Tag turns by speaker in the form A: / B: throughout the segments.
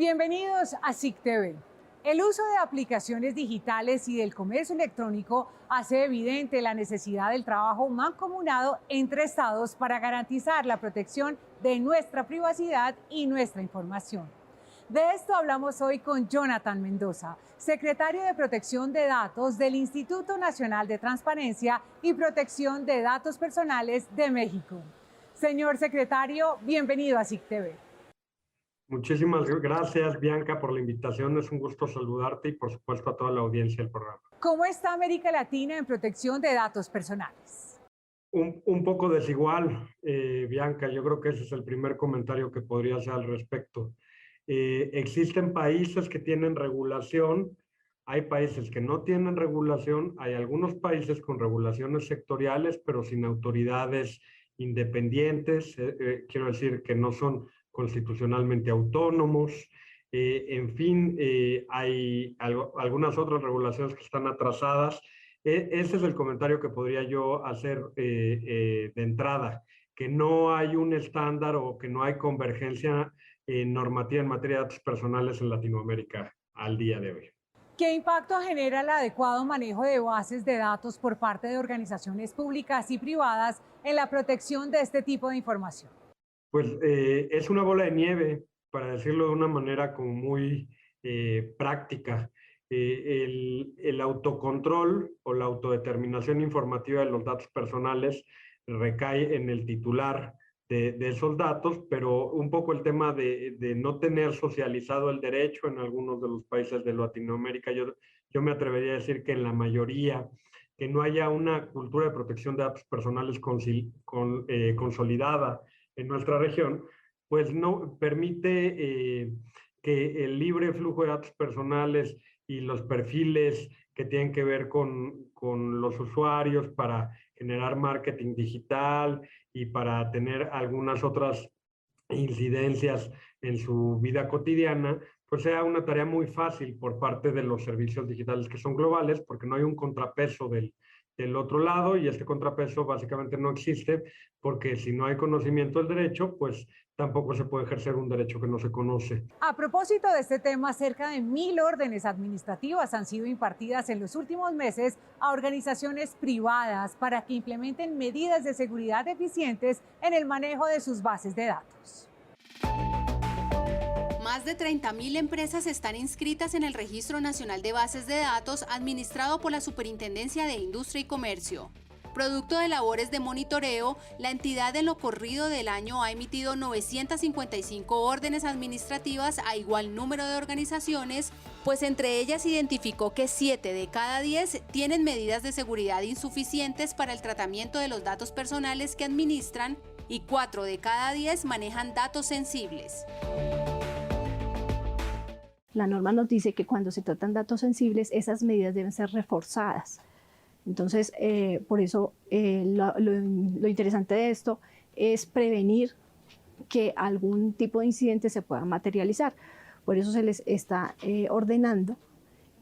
A: Bienvenidos a SIC TV. El uso de aplicaciones digitales y del comercio electrónico hace evidente la necesidad del trabajo mancomunado entre estados para garantizar la protección de nuestra privacidad y nuestra información. De esto hablamos hoy con Jonathan Mendoza, secretario de Protección de Datos del Instituto Nacional de Transparencia y Protección de Datos Personales de México. Señor secretario, bienvenido a SIC TV.
B: Muchísimas gracias, Bianca, por la invitación. Es un gusto saludarte y, por supuesto, a toda la audiencia del programa.
A: ¿Cómo está América Latina en protección de datos personales?
B: Un poco desigual, Bianca. Yo creo que ese es el primer comentario que podría hacer al respecto. Existen países que tienen regulación, hay países que no tienen regulación, hay algunos países con regulaciones sectoriales, pero sin autoridades independientes, quiero decir que no son constitucionalmente autónomos. En fin, hay algunas otras regulaciones que están atrasadas. Ese es el comentario que podría yo hacer de entrada, que no hay un estándar o que no hay convergencia normativa en materia de datos personales en Latinoamérica al día de hoy.
A: ¿Qué impacto genera el adecuado manejo de bases de datos por parte de organizaciones públicas y privadas en la protección de este tipo de información?
B: Pues es una bola de nieve, para decirlo de una manera como muy práctica. El autocontrol o la autodeterminación informativa de los datos personales recae en el titular de esos datos, pero un poco el tema de no tener socializado el derecho en algunos de los países de Latinoamérica, yo me atrevería a decir que en la mayoría, que no haya una cultura de protección de datos personales consolidada en nuestra región, pues no permite que el libre flujo de datos personales y los perfiles que tienen que ver con los usuarios para generar marketing digital y para tener algunas otras incidencias en su vida cotidiana, pues sea una tarea muy fácil por parte de los servicios digitales que son globales, porque no hay un contrapeso del otro lado, y este contrapeso básicamente no existe, porque si no hay conocimiento del derecho, pues tampoco se puede ejercer un derecho que no se conoce.
A: A propósito de este tema, cerca de 1000 órdenes administrativas han sido impartidas en los últimos meses a organizaciones privadas para que implementen medidas de seguridad eficientes en el manejo de sus bases de datos.
C: Más de 30.000 empresas están inscritas en el Registro Nacional de Bases de Datos administrado por la Superintendencia de Industria y Comercio. Producto de labores de monitoreo, la entidad en lo corrido del año ha emitido 955 órdenes administrativas a igual número de organizaciones, pues entre ellas identificó que 7 de cada 10 tienen medidas de seguridad insuficientes para el tratamiento de los datos personales que administran y 4 de cada 10 manejan datos sensibles.
D: La norma nos dice que cuando se tratan datos sensibles, esas medidas deben ser reforzadas. Entonces, por eso lo interesante de esto es prevenir que algún tipo de incidente se pueda materializar. Por eso se les está ordenando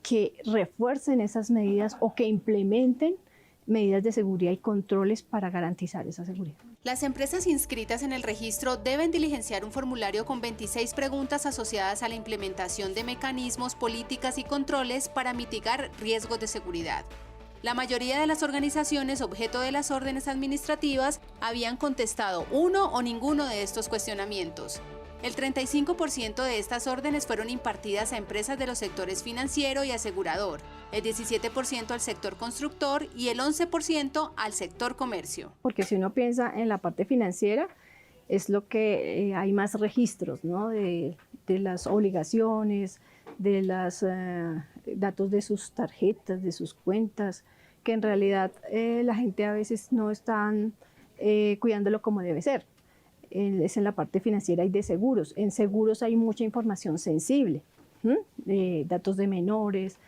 D: que refuercen esas medidas o que implementen medidas de seguridad y controles para garantizar esa seguridad.
C: Las empresas inscritas en el registro deben diligenciar un formulario con 26 preguntas asociadas a la implementación de mecanismos, políticas y controles para mitigar riesgos de seguridad. La mayoría de las organizaciones objeto de las órdenes administrativas habían contestado uno o ninguno de estos cuestionamientos. El 35% de estas órdenes fueron impartidas a empresas de los sectores financiero y asegurador, el 17% al sector constructor y el 11% al sector comercio.
D: Porque si uno piensa en la parte financiera, es lo que hay más registros, ¿no? de las obligaciones, de los datos de sus tarjetas, de sus cuentas, que en realidad la gente a veces no están cuidándolo como debe ser. Es en la parte financiera y de seguros. En seguros hay mucha información sensible, datos de menores,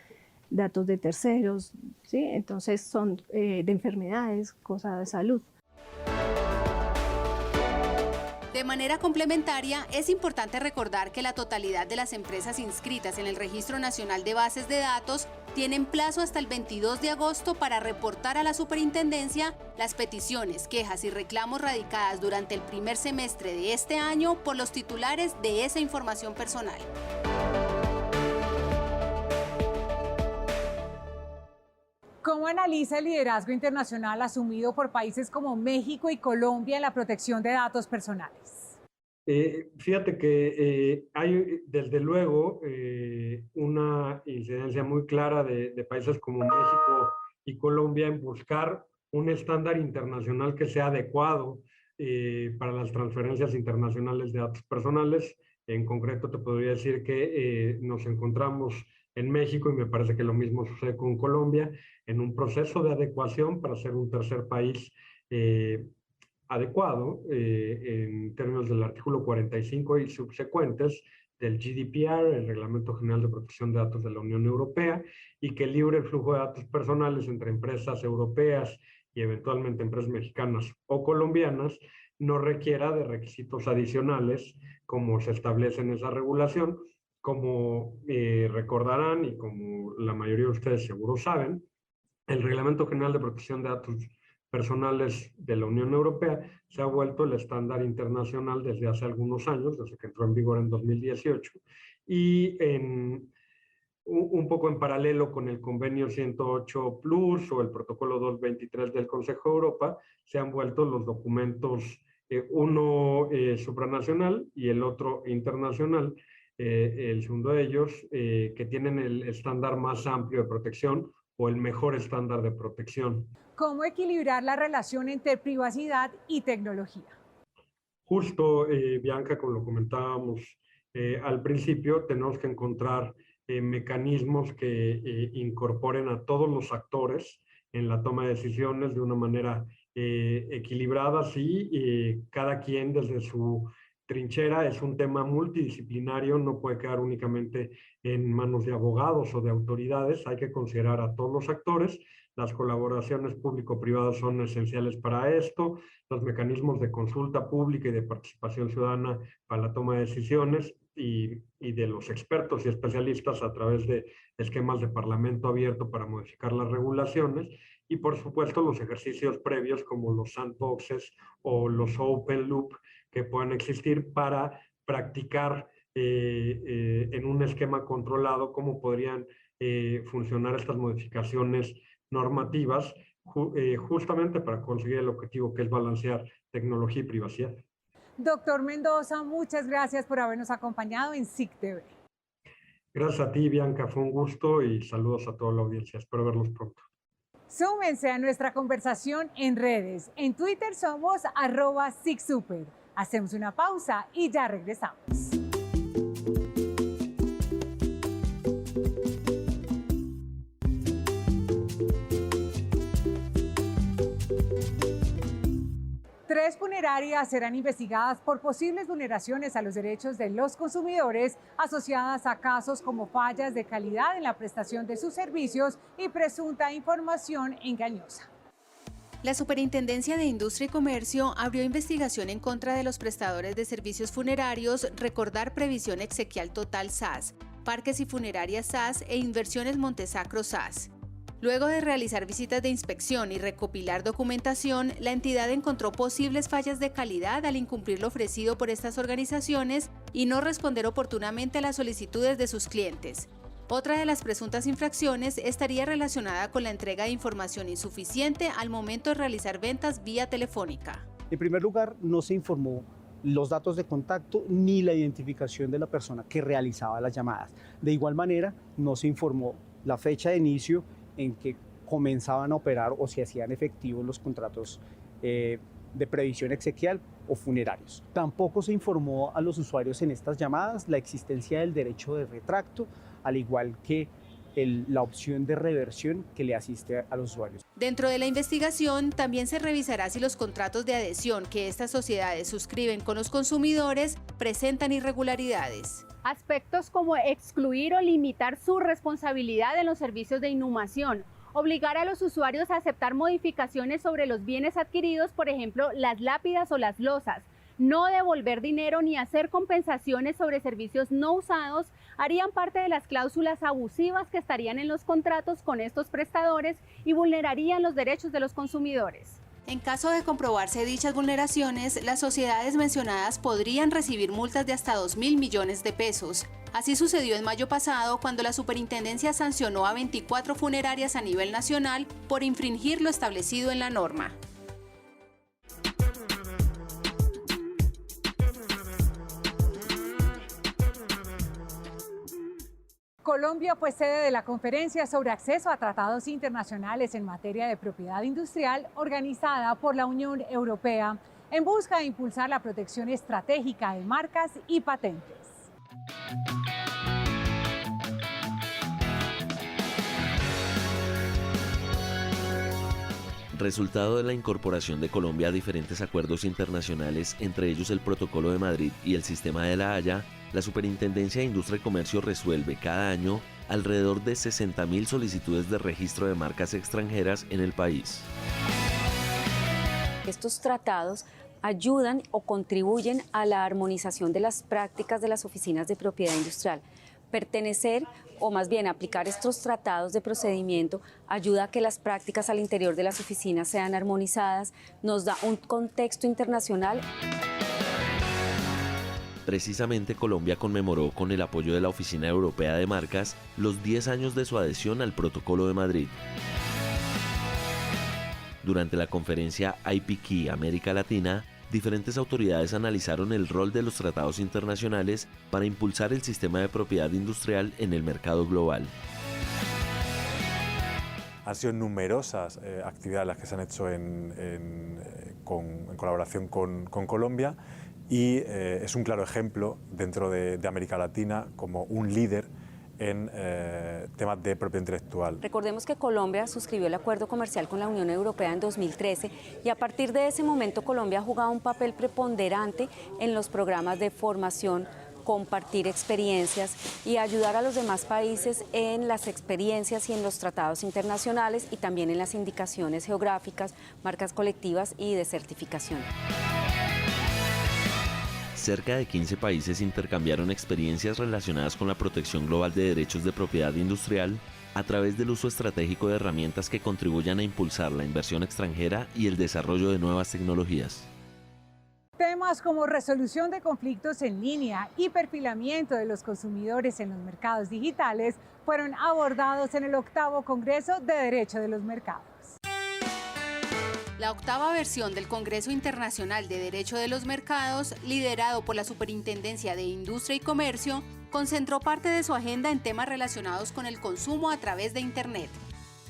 D: datos de terceros, ¿sí? Entonces son de enfermedades, cosas de salud.
C: De manera complementaria, es importante recordar que la totalidad de las empresas inscritas en el Registro Nacional de Bases de Datos tienen plazo hasta el 22 de agosto para reportar a la Superintendencia las peticiones, quejas y reclamos radicadas durante el primer semestre de este año por los titulares de esa información personal.
A: ¿Cómo analiza el liderazgo internacional asumido por países como México y Colombia en la protección de datos personales?
B: Fíjate que hay desde luego una incidencia muy clara de países como México y Colombia en buscar un estándar internacional que sea adecuado para las transferencias internacionales de datos personales. En concreto te podría decir que nos encontramos en México, y me parece que lo mismo sucede con Colombia, en un proceso de adecuación para ser un tercer país adecuado en términos del artículo 45 y subsecuentes del GDPR, el Reglamento General de Protección de Datos de la Unión Europea, y que libre el flujo de datos personales entre empresas europeas y eventualmente empresas mexicanas o colombianas no requiera de requisitos adicionales como se establece en esa regulación. Como recordarán y como la mayoría de ustedes seguro saben, el Reglamento General de Protección de Datos Personales de la Unión Europea se ha vuelto el estándar internacional desde hace algunos años, desde que entró en vigor en 2018, y un poco en paralelo con el Convenio 108 Plus o el Protocolo 223 del Consejo de Europa, se han vuelto los documentos, uno supranacional y el otro internacional, el segundo de ellos, que tienen el estándar más amplio de protección o el mejor estándar de protección.
A: ¿Cómo equilibrar la relación entre privacidad y tecnología?
B: Justo, Bianca, como lo comentábamos al principio, tenemos que encontrar mecanismos que incorporen a todos los actores en la toma de decisiones de una manera equilibrada, sí, cada quien desde su trinchera. Es un tema multidisciplinario, no puede quedar únicamente en manos de abogados o de autoridades, hay que considerar a todos los actores. Las colaboraciones público-privadas son esenciales para esto, los mecanismos de consulta pública y de participación ciudadana para la toma de decisiones y de los expertos y especialistas a través de esquemas de parlamento abierto para modificar las regulaciones, y por supuesto los ejercicios previos como los sandboxes o los open loop que puedan existir para practicar en un esquema controlado cómo podrían funcionar estas modificaciones normativas justamente para conseguir el objetivo que es balancear tecnología y privacidad.
A: Doctor Mendoza, muchas gracias por habernos acompañado en SIC TV.
B: Gracias a ti, Bianca, fue un gusto y saludos a toda la audiencia. Espero verlos pronto.
A: Súmense a nuestra conversación en redes. En Twitter somos @SICSuper. Hacemos una pausa y ya regresamos. Tres funerarias serán investigadas por posibles vulneraciones a los derechos de los consumidores asociadas a casos como fallas de calidad en la prestación de sus servicios y presunta información engañosa.
C: La Superintendencia de Industria y Comercio abrió investigación en contra de los prestadores de servicios funerarios Recordar Previsión Exequial Total SAS, Parques y Funerarias SAS e Inversiones Montesacro SAS. Luego de realizar visitas de inspección y recopilar documentación, la entidad encontró posibles fallas de calidad al incumplir lo ofrecido por estas organizaciones y no responder oportunamente a las solicitudes de sus clientes. Otra de las presuntas infracciones estaría relacionada con la entrega de información insuficiente al momento de realizar ventas vía telefónica.
E: En primer lugar, no se informó los datos de contacto ni la identificación de la persona que realizaba las llamadas. De igual manera, no se informó la fecha de inicio en que comenzaban a operar o se hacían efectivos los contratos de previsión exequial o funerarios. Tampoco se informó a los usuarios en estas llamadas la existencia del derecho de retracto, al igual que la opción de reversión que le asiste a los usuarios.
C: Dentro de la investigación también se revisará si los contratos de adhesión que estas sociedades suscriben con los consumidores presentan irregularidades.
F: Aspectos como excluir o limitar su responsabilidad en los servicios de inhumación, obligar a los usuarios a aceptar modificaciones sobre los bienes adquiridos, por ejemplo, las lápidas o las losas, no devolver dinero ni hacer compensaciones sobre servicios no usados, harían parte de las cláusulas abusivas que estarían en los contratos con estos prestadores y vulnerarían los derechos de los consumidores.
C: En caso de comprobarse dichas vulneraciones, las sociedades mencionadas podrían recibir multas de hasta 2.000 millones de pesos. Así sucedió en mayo pasado, cuando la superintendencia sancionó a 24 funerarias a nivel nacional por infringir lo establecido en la norma.
A: Colombia fue sede de la conferencia sobre acceso a tratados internacionales en materia de propiedad industrial organizada por la Unión Europea en busca de impulsar la protección estratégica de marcas y patentes.
G: Resultado de la incorporación de Colombia a diferentes acuerdos internacionales, entre ellos el Protocolo de Madrid y el Sistema de La Haya, la Superintendencia de Industria y Comercio resuelve cada año alrededor de 60.000 solicitudes de registro de marcas extranjeras en el país.
H: Estos tratados ayudan o contribuyen a la armonización de las prácticas de las oficinas de propiedad industrial. Pertenecer o más bien aplicar estos tratados de procedimiento ayuda a que las prácticas al interior de las oficinas sean armonizadas, nos da un contexto internacional.
G: Precisamente Colombia conmemoró con el apoyo de la Oficina Europea de Marcas los 10 años de su adhesión al Protocolo de Madrid. Durante la conferencia IPKey América Latina, diferentes autoridades analizaron el rol de los tratados internacionales para impulsar el sistema de propiedad industrial en el mercado global.
I: Han sido numerosas actividades las que se han hecho en colaboración con Colombia y es un claro ejemplo dentro de América Latina como un líder en temas de propiedad intelectual.
H: Recordemos que Colombia suscribió el acuerdo comercial con la Unión Europea en 2013 y a partir de ese momento Colombia ha jugado un papel preponderante en los programas de formación, compartir experiencias y ayudar a los demás países en las experiencias y en los tratados internacionales y también en las indicaciones geográficas, marcas colectivas y de certificación.
G: Cerca de 15 países intercambiaron experiencias relacionadas con la protección global de derechos de propiedad industrial a través del uso estratégico de herramientas que contribuyan a impulsar la inversión extranjera y el desarrollo de nuevas tecnologías.
A: Temas como resolución de conflictos en línea y perfilamiento de los consumidores en los mercados digitales fueron abordados en el 8º Congreso de Derecho de los Mercados.
C: La 8ª versión del Congreso Internacional de Derecho de los Mercados, liderado por la Superintendencia de Industria y Comercio, concentró parte de su agenda en temas relacionados con el consumo a través de Internet.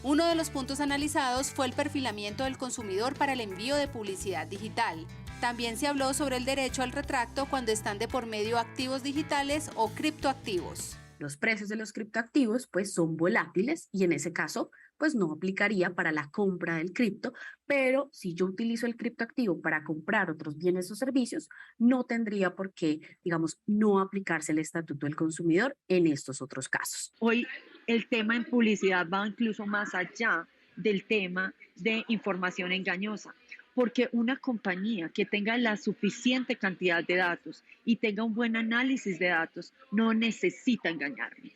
C: Uno de los puntos analizados fue el perfilamiento del consumidor para el envío de publicidad digital. También se habló sobre el derecho al retracto cuando están de por medio activos digitales o criptoactivos.
J: Los precios de los criptoactivos pues son volátiles y en ese caso pues no aplicaría para la compra del cripto, pero si yo utilizo el criptoactivo para comprar otros bienes o servicios, no tendría por qué, digamos, no aplicarse el Estatuto del Consumidor en estos otros casos.
K: Hoy el tema en publicidad va incluso más allá del tema de información engañosa, porque una compañía que tenga la suficiente cantidad de datos y tenga un buen análisis de datos no necesita engañarme.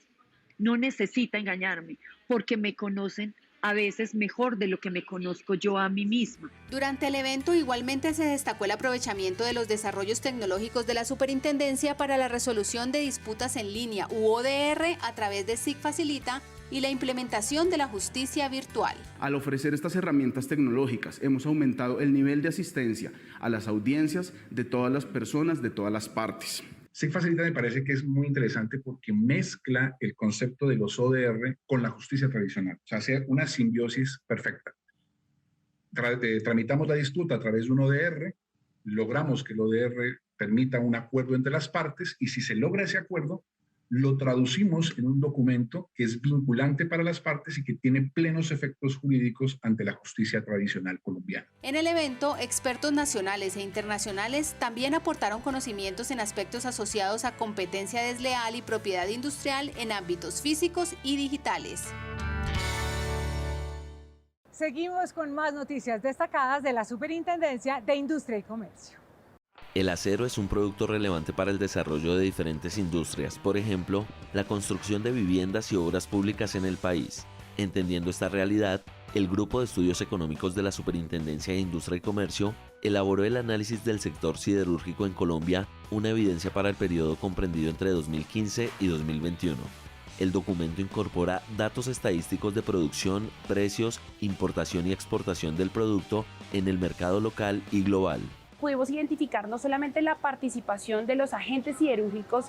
K: No necesita engañarme porque me conocen a veces mejor de lo que me conozco yo a mí misma.
C: Durante el evento igualmente se destacó el aprovechamiento de los desarrollos tecnológicos de la Superintendencia para la resolución de disputas en línea u ODR a través de SIC Facilita y la implementación de la justicia virtual.
L: Al ofrecer estas herramientas tecnológicas, hemos aumentado el nivel de asistencia a las audiencias de todas las personas, de todas las partes.
M: SIC Facilita me parece que es muy interesante porque mezcla el concepto de los ODR con la justicia tradicional, o sea, hace una simbiosis perfecta. Tramitamos la disputa a través de un ODR, logramos que el ODR permita un acuerdo entre las partes y si se logra ese acuerdo, lo traducimos en un documento que es vinculante para las partes y que tiene plenos efectos jurídicos ante la justicia tradicional colombiana.
C: En el evento, expertos nacionales e internacionales también aportaron conocimientos en aspectos asociados a competencia desleal y propiedad industrial en ámbitos físicos y digitales.
A: Seguimos con más noticias destacadas de la Superintendencia de Industria y Comercio.
G: El acero es un producto relevante para el desarrollo de diferentes industrias, por ejemplo, la construcción de viviendas y obras públicas en el país. Entendiendo esta realidad, el Grupo de Estudios Económicos de la Superintendencia de Industria y Comercio elaboró el análisis del sector siderúrgico en Colombia, una evidencia para el periodo comprendido entre 2015 y 2021. El documento incorpora datos estadísticos de producción, precios, importación y exportación del producto en el mercado local y global.
N: Pudimos identificar no solamente la participación de los agentes siderúrgicos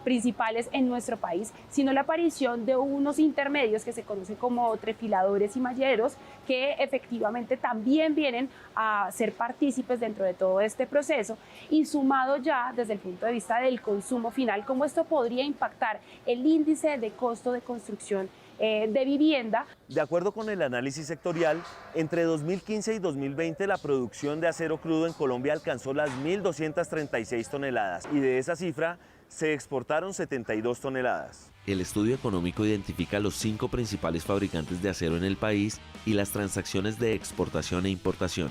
N: principales en nuestro país, sino la aparición de unos intermedios que se conocen como trefiladores y malleros, que efectivamente también vienen a ser partícipes dentro de todo este proceso, y sumado ya desde el punto de vista del consumo final, cómo esto podría impactar el índice de costo de construcción de vivienda.
O: De acuerdo con el análisis sectorial, entre 2015 y 2020 la producción de acero crudo en Colombia alcanzó las 1.236 toneladas y de esa cifra se exportaron 72 toneladas.
G: El estudio económico identifica los 5 principales fabricantes de acero en el país y las transacciones de exportación e importación.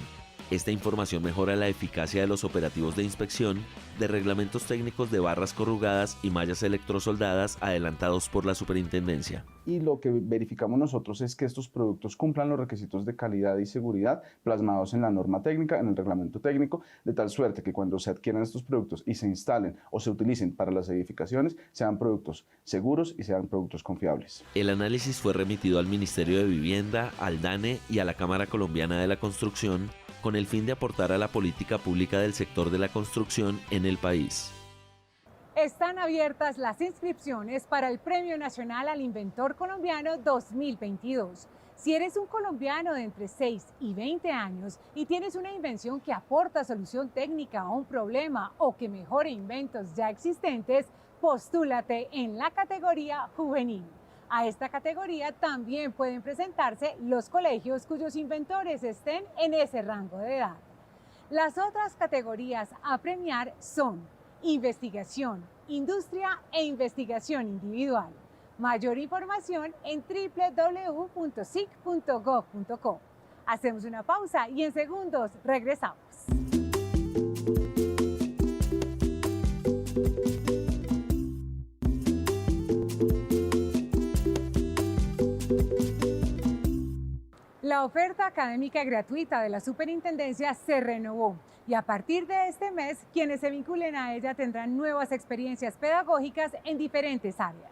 G: Esta información mejora la eficacia de los operativos de inspección, de reglamentos técnicos de barras corrugadas y mallas electrosoldadas adelantados por la superintendencia.
L: Y lo que verificamos nosotros es que estos productos cumplan los requisitos de calidad y seguridad plasmados en la norma técnica, en el reglamento técnico, de tal suerte que cuando se adquieran estos productos y se instalen o se utilicen para las edificaciones, sean productos seguros y sean productos confiables.
G: El análisis fue remitido al Ministerio de Vivienda, al DANE y a la Cámara Colombiana de la Construcción, con el fin de aportar a la política pública del sector de la construcción en el país.
A: Están abiertas las inscripciones para el Premio Nacional al Inventor Colombiano 2022. Si eres un colombiano de entre 6 y 20 años y tienes una invención que aporta solución técnica a un problema o que mejore inventos ya existentes, postúlate en la categoría juvenil. A esta categoría también pueden presentarse los colegios cuyos inventores estén en ese rango de edad. Las otras categorías a premiar son investigación, industria e investigación individual. Mayor información en www.sic.gov.co. Hacemos una pausa y en segundos regresamos. La oferta académica gratuita de la Superintendencia se renovó y a partir de este mes, quienes se vinculen a ella tendrán nuevas experiencias pedagógicas en diferentes áreas.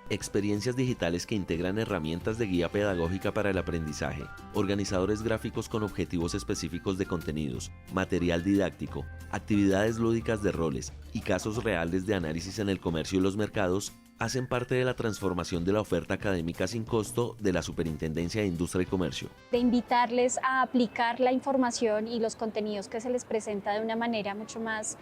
G: Experiencias digitales que integran herramientas de guía pedagógica para el aprendizaje, organizadores gráficos con objetivos específicos de contenidos, material didáctico, actividades lúdicas de roles y casos reales de análisis en el comercio y los mercados hacen parte de la transformación de la oferta académica sin costo de la Superintendencia de Industria y Comercio.
P: De invitarles a aplicar la información y los contenidos que se les presenta de una manera mucho más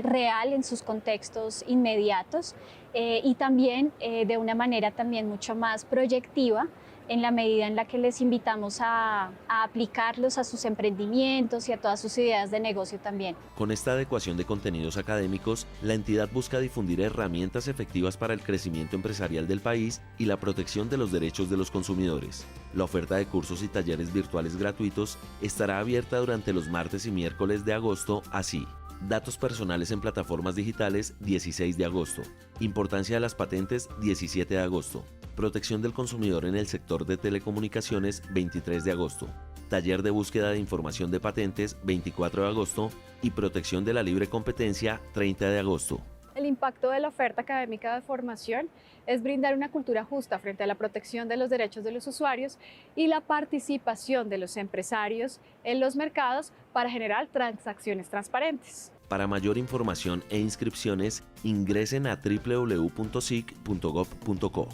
P: real en sus contextos inmediatos y también de una manera también mucho más proyectiva, en la medida en la que les invitamos a aplicarlos a sus emprendimientos y a todas sus ideas de negocio también.
G: Con esta adecuación de contenidos académicos, la entidad busca difundir herramientas efectivas para el crecimiento empresarial del país y la protección de los derechos de los consumidores. La oferta de cursos y talleres virtuales gratuitos estará abierta durante los martes y miércoles de agosto, así: datos personales en plataformas digitales, 16 de agosto. Importancia de las patentes, 17 de agosto. Protección del consumidor en el sector de telecomunicaciones, 23 de agosto. Taller de búsqueda de información de patentes, 24 de agosto. Y protección de la libre competencia, 30 de agosto.
N: El impacto de la oferta académica de formación es brindar una cultura justa frente a la protección de los derechos de los usuarios y la participación de los empresarios en los mercados para generar transacciones transparentes.
G: Para mayor información e inscripciones, ingresen a www.sic.gov.co.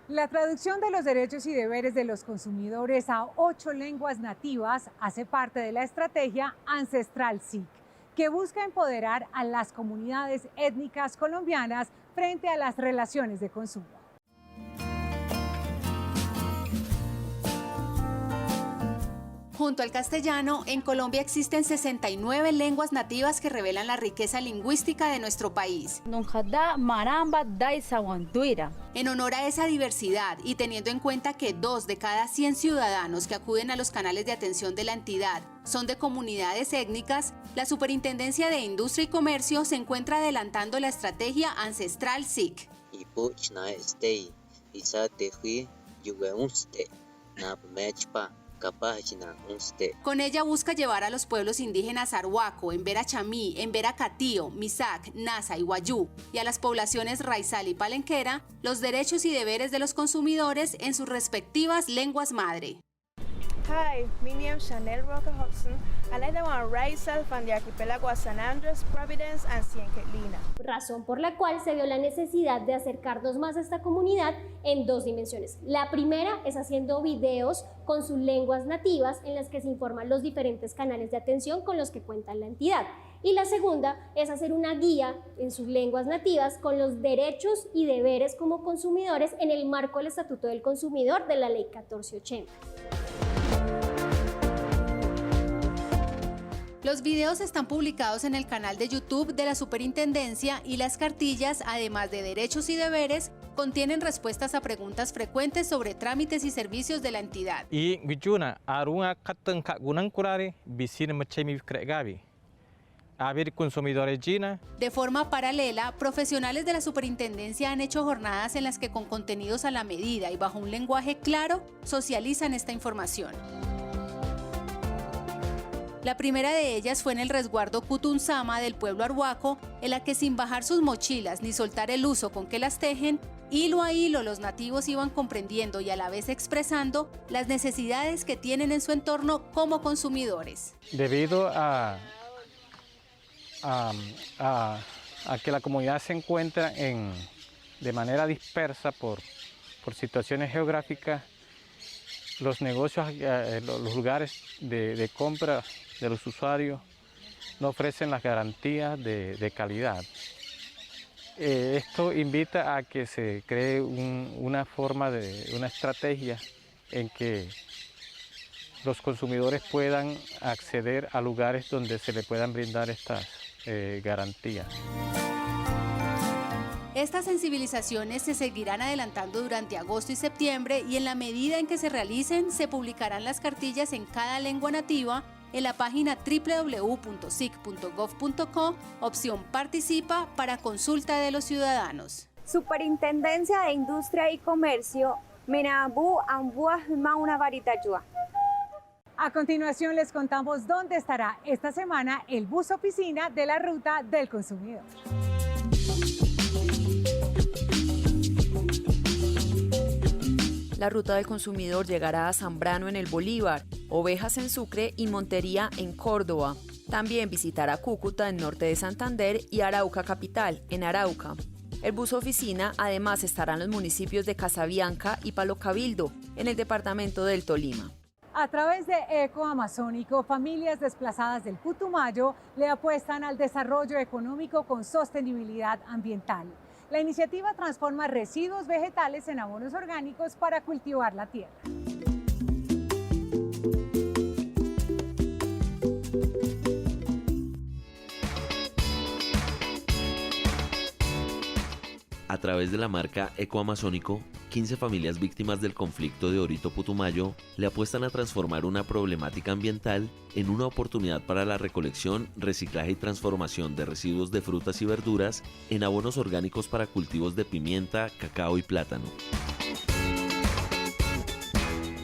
A: La traducción de los derechos y deberes de los consumidores a 8 lenguas nativas hace parte de la estrategia Ancestral SIC, que busca empoderar a las comunidades étnicas colombianas frente a las relaciones de consumo.
C: Junto al castellano, en Colombia existen 69 lenguas nativas que revelan la riqueza lingüística de nuestro país. En honor a esa diversidad y teniendo en cuenta que 2 de cada 100 ciudadanos que acuden a los canales de atención de la entidad son de comunidades étnicas, la Superintendencia de Industria y Comercio se encuentra adelantando la estrategia Ancestral SIC. Con ella busca llevar a los pueblos indígenas Arhuaco, Embera Chamí, Embera Catío, Misac, Nasa y Guayú, y a las poblaciones Raizal y Palenquera, los derechos y deberes de los consumidores en sus respectivas lenguas madre.
Q: Hi, my name is Chanel Roca Hudson, and I live on Raizal from the archipelago of San Andrés, Providence, and St. Catalina.
R: Razón por la cual se vio la necesidad de acercarnos más a esta comunidad en dos dimensiones. La primera es haciendo videos con sus lenguas nativas en las que se informan los diferentes canales de atención con los que cuenta la entidad. Y la segunda es hacer una guía en sus lenguas nativas con los derechos y deberes como consumidores en el marco del Estatuto del Consumidor de la Ley 1480.
C: Los videos están publicados en el canal de YouTube de la Superintendencia y las cartillas, además de derechos y deberes, contienen respuestas a preguntas frecuentes sobre trámites y servicios de la entidad. De forma paralela, profesionales de la Superintendencia han hecho jornadas en las que con contenidos a la medida y bajo un lenguaje claro socializan esta información. La primera de ellas fue en el resguardo Cutunzama del pueblo arhuaco, en la que sin bajar sus mochilas ni soltar el uso con que las tejen, hilo a hilo los nativos iban comprendiendo y a la vez expresando las necesidades que tienen en su entorno como consumidores.
S: Debido a que la comunidad se encuentra de manera dispersa por situaciones geográficas, los negocios, los lugares de compra de los usuarios no ofrecen las garantías de calidad. Esto invita a que se cree una estrategia en que los consumidores puedan acceder a lugares donde se le puedan brindar estas garantías.
C: Estas sensibilizaciones se seguirán adelantando durante agosto y septiembre y en la medida en que se realicen, se publicarán las cartillas en cada lengua nativa en la página www.sic.gov.co, opción Participa para consulta de los ciudadanos.
T: Superintendencia de Industria y Comercio, Menabu Ambuah Mauna Varitayua.
A: A continuación les contamos dónde estará esta semana el bus oficina de la Ruta del Consumidor.
U: La Ruta del Consumidor llegará a Zambrano en el Bolívar, Ovejas en Sucre y Montería en Córdoba. También visitará Cúcuta en norte de Santander y Arauca Capital en Arauca. El bus oficina además estará en los municipios de Casabianca y Palo Cabildo, en el departamento del Tolima.
A: A través de Eco Amazónico, familias desplazadas del Putumayo le apuestan al desarrollo económico con sostenibilidad ambiental. La iniciativa transforma residuos vegetales en abonos orgánicos para cultivar la tierra.
G: A través de la marca Eco Amazónico, 15 familias víctimas del conflicto de Orito Putumayo le apuestan a transformar una problemática ambiental en una oportunidad para la recolección, reciclaje y transformación de residuos de frutas y verduras en abonos orgánicos para cultivos de pimienta, cacao y plátano.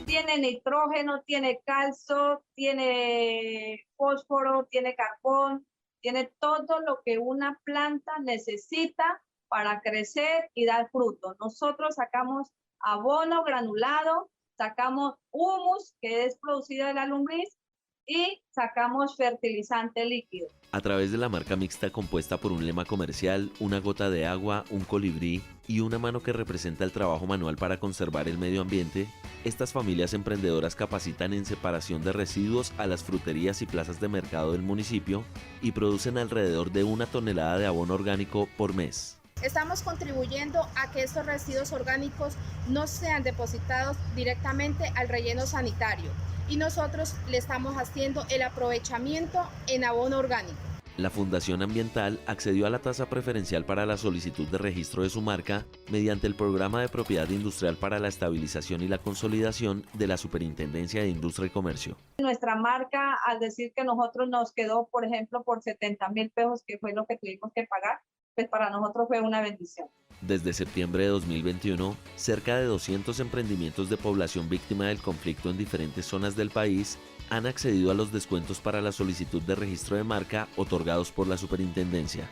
V: Tiene nitrógeno, tiene calcio, tiene fósforo, tiene carbón, tiene todo lo que una planta necesita para crecer y dar fruto. Nosotros sacamos abono granulado, sacamos humus, que es producido de la lombriz, y sacamos fertilizante líquido.
G: A través de la marca mixta compuesta por un lema comercial, una gota de agua, un colibrí y una mano que representa el trabajo manual para conservar el medio ambiente, estas familias emprendedoras capacitan en separación de residuos a las fruterías y plazas de mercado del municipio y producen alrededor de 1 tonelada de abono orgánico por mes.
W: Estamos contribuyendo a que estos residuos orgánicos no sean depositados directamente al relleno sanitario y nosotros le estamos haciendo el aprovechamiento en abono orgánico.
G: La Fundación Ambiental accedió a la tasa preferencial para la solicitud de registro de su marca mediante el Programa de Propiedad Industrial para la Estabilización y la Consolidación de la Superintendencia de Industria y Comercio.
V: Nuestra marca, al decir que nosotros nos quedó, por ejemplo, por 70.000 pesos, que fue lo que tuvimos que pagar, pues para nosotros fue una bendición.
G: Desde septiembre de 2021, cerca de 200 emprendimientos de población víctima del conflicto en diferentes zonas del país han accedido a los descuentos para la solicitud de registro de marca otorgados por la Superintendencia.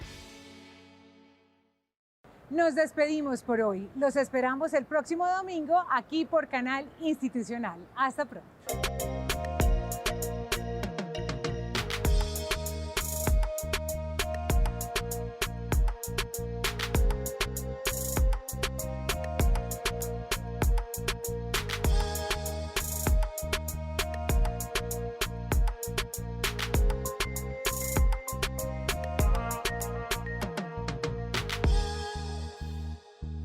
A: Nos despedimos por hoy. Los esperamos el próximo domingo aquí por Canal Institucional. Hasta pronto.